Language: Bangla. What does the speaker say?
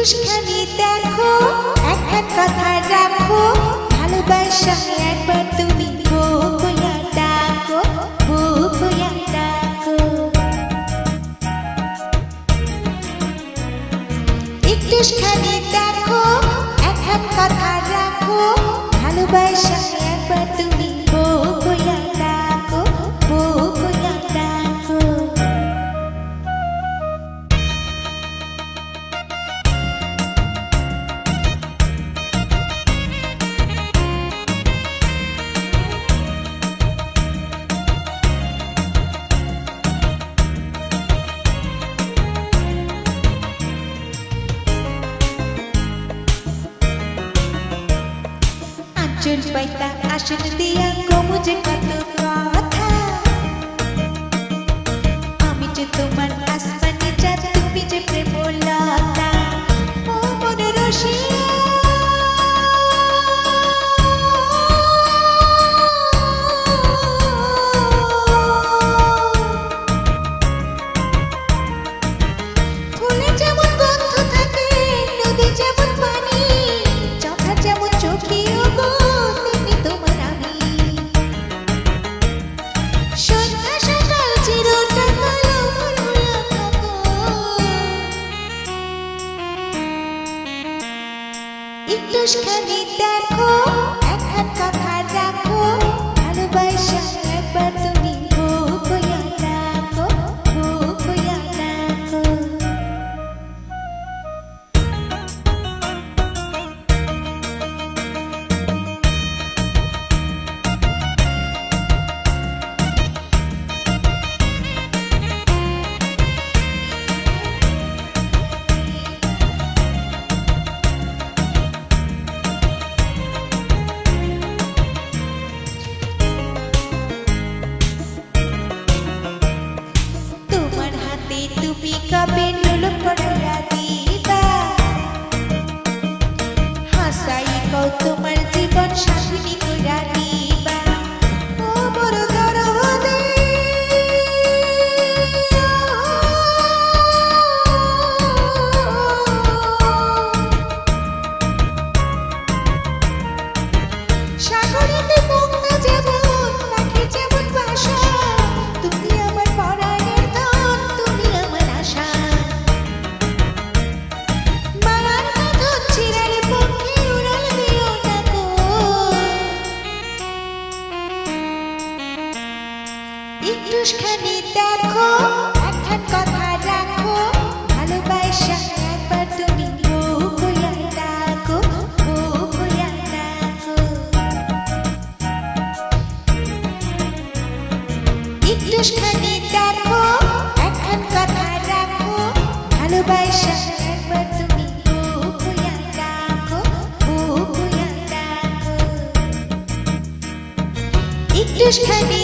একটুখানি দেখো, একখান কথা রাখো, ভালোবাসা একবার তুমি বউ বইয়া ডাকো, বউ বইয়া ডাকো। একটুখানি দেখো, একখান কথা রাখো, ভালোবাসা একবার তুমি বউ বইয়া ডাকো, বউ বইয়া ডাকো। আঁচল পাইতা আসন দিয়া কমুজে কত কথা, আমি যে তোমার আসমানি চাঁদ, তুমি যে প্রেম লতা। ও মন রসিয়া ফুলে যেমন গন্ধ থাকে, নদী যেমন পানি, চোখা যেমন চোখিও গো, তেমনি তোমার আমি। সন্ধ্যা সকাল চিরটা কালো হইয়া থাকো। একটুখানি দেখো, একখান কথা রাখো, ভালোবাসা একবার তুমি বউ বইয়া ডাকো, বউ বইয়া ডাকো। তোমার হাতে তুমি কবে লোলক পড়াইয়া দিবা, হাসাই কও তোমার জীবন সাথী কইরা দিবা। ও বড় দরদে সাগরেতে মুক্তা যেমন, পাখি যেমন বাসা, তুমি আমার পরাণের ধন, তুমি আমার আশা। মালার বাঁধন ছিঁড়ার পক্ষে উড়াল দিও না গো। একটুখানি দেখো, একখান কথা রাখো, ভালোবাসা একবার তুমি বউ বইয়া ডাকো, বউ বইয়া ডাকো। একটুখানি দেখো, একখান কথা রাখো, ভালোবাসা একবার তুমি বউ বইয়া ডাকো, বউ বইয়া ডাকো। একটুখানি